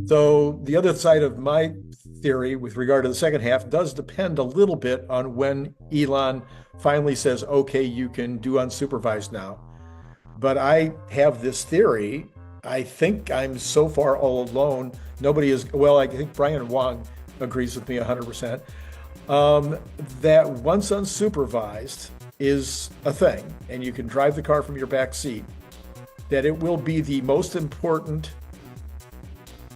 So the other side of my theory with regard to the second half does depend a little bit on when Elon finally says, okay, you can do unsupervised now. But I have this theory. I think I'm so far all alone. Nobody is, well, I think Brian Wong agrees with me 100%, that once unsupervised is a thing and you can drive the car from your back seat, that it will be the most important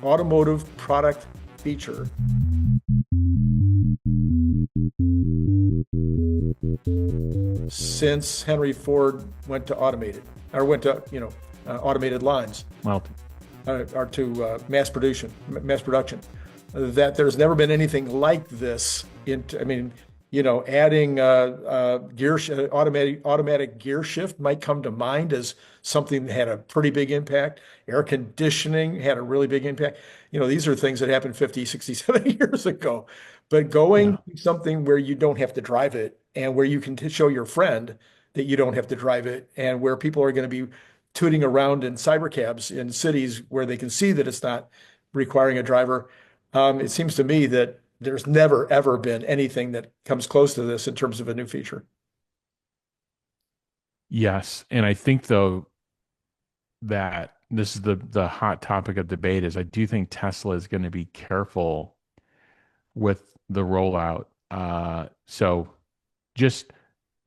automotive product feature since Henry Ford went to automated or went to, automated lines Well, or to mass production. That there's never been anything like this. I mean, adding automatic gear shift might come to mind as something that had a pretty big impact. Air conditioning had a really big impact. These are things that happened 50, 60, 70 years ago. But going yeah. to something where you don't have to drive it and where you can show your friend that you don't have to drive it and where people are going to be tooting around in cybercabs in cities where they can see that it's not requiring a driver. It seems to me that there's never, ever been anything that comes close to this in terms of a new feature. Yes. And I think though that this is the hot topic of debate is I do think Tesla is going to be careful with the rollout. So just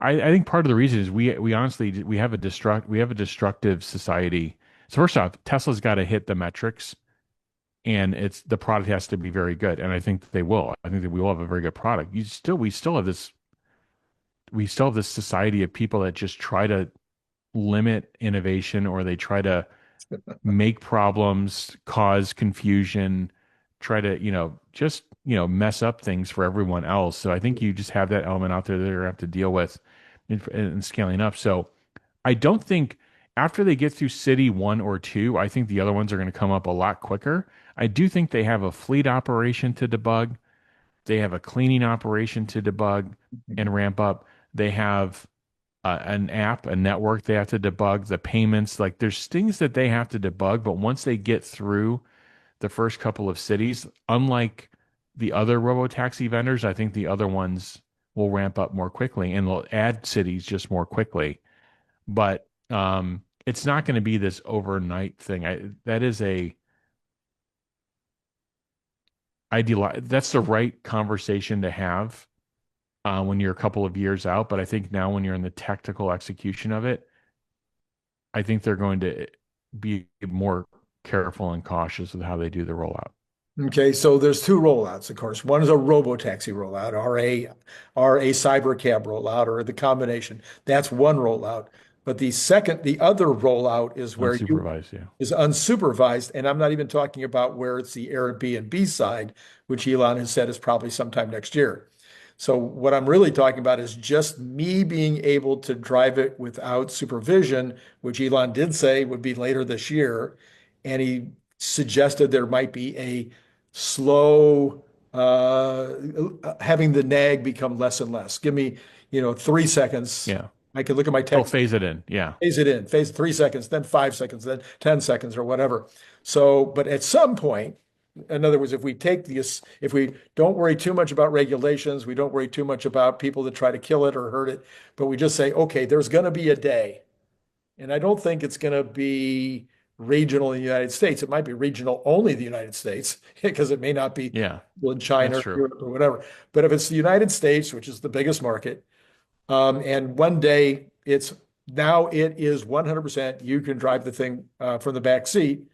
I think part of the reason is we honestly we have a destructive society. So first off, Tesla's got to hit the metrics and the product has to be very good. And I think that they will. I think that we will have a very good product. We still have this society of people that just try to limit innovation or they try to make problems, cause confusion, try to, just, mess up things for everyone else. So I think you just have that element out there that you have to deal with in scaling up. So I don't think after they get through city one or two, I think the other ones are going to come up a lot quicker. I do think they have a fleet operation to debug. They have a cleaning operation to debug and ramp up. They have an app, a network they have to debug, the payments. Like there's things that they have to debug, but once they get through the first couple of cities, unlike the other robotaxi vendors, I think the other ones will ramp up more quickly and they'll add cities just more quickly. But it's not going to be this overnight thing. That is a ideal. That's the right conversation to have when you're a couple of years out. But I think now when you're in the technical execution of it, I think they're going to be more careful and cautious with how they do the rollout. Okay, so there's two rollouts, of course. One is a robotaxi rollout, or a cyber cab rollout, or the combination. That's one rollout. But the other rollout is where Unsupervised, yeah. is unsupervised, and I'm not even talking about where it's the Airbnb side, which Elon has said is probably sometime next year. So what I'm really talking about is just me being able to drive it without supervision, which Elon did say would be later this year. And he suggested there might be a slow, having the nag become less and less. Give me, 3 seconds. Yeah. I can look at my They'll text, phase it in. Yeah. phase it in, phase 3 seconds, then 5 seconds, then 10 seconds or whatever. So, but at some point, in other words, if we don't worry too much about regulations, we don't worry too much about people that try to kill it or hurt it, but we just say, okay, there's going to be a day. And I don't think it's going to be regional in the United States. It might be regional only the United States because it may not be Yeah. in China That's or true. Europe or whatever. But if it's the United States, which is the biggest market, and one day it is 100% you can drive the thing from the back seat.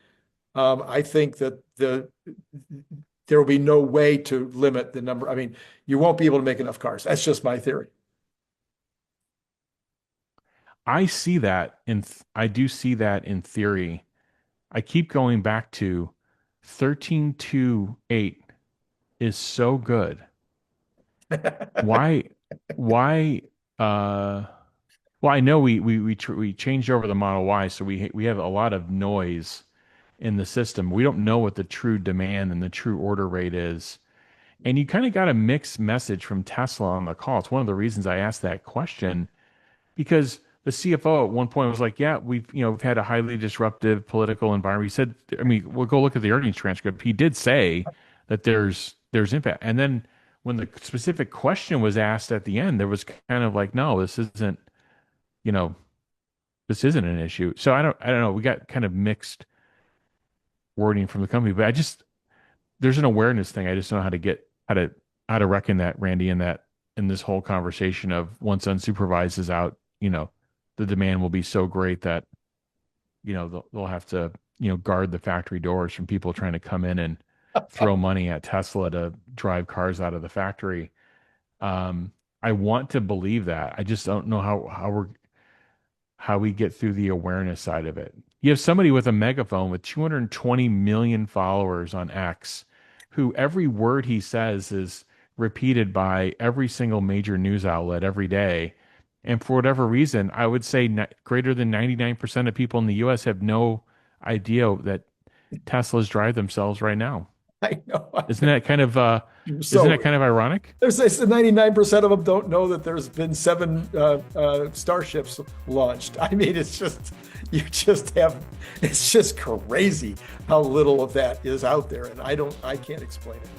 I think that there will be no way to limit the number. I mean, you won't be able to make enough cars. That's just my theory. I do see that in theory. I keep going back to 13.2.8 is so good. Why why well, I know we changed over the Model Y, so we have a lot of noise in the system. We don't know what the true demand and the true order rate is. And you kind of got a mixed message from Tesla on the call. It's one of the reasons I asked that question because the CFO at one point was like, yeah, we've had a highly disruptive political environment. He said, I mean, we'll go look at the earnings transcript. He did say that there's impact. And then when the specific question was asked at the end, there was kind of like, no, you know, this isn't an issue. So I don't know. We got kind of mixed wording from the company, but there's an awareness thing. I just don't know how to reckon that, Randy, in this whole conversation of once unsupervised is out, the demand will be so great that, they'll have to, guard the factory doors from people trying to come in and throw money at Tesla to drive cars out of the factory. I want to believe that. I just don't know how we get through the awareness side of it. You have somebody with a megaphone with 220 million followers on X, who every word he says is repeated by every single major news outlet every day. And for whatever reason, I would say greater than 99% of people in the US have no idea that Teslas drive themselves right now. I know. Isn't that kind of ironic? There's 99% of them don't know that there's been 7 starships launched. I mean, it's just crazy how little of that is out there, and I can't explain it.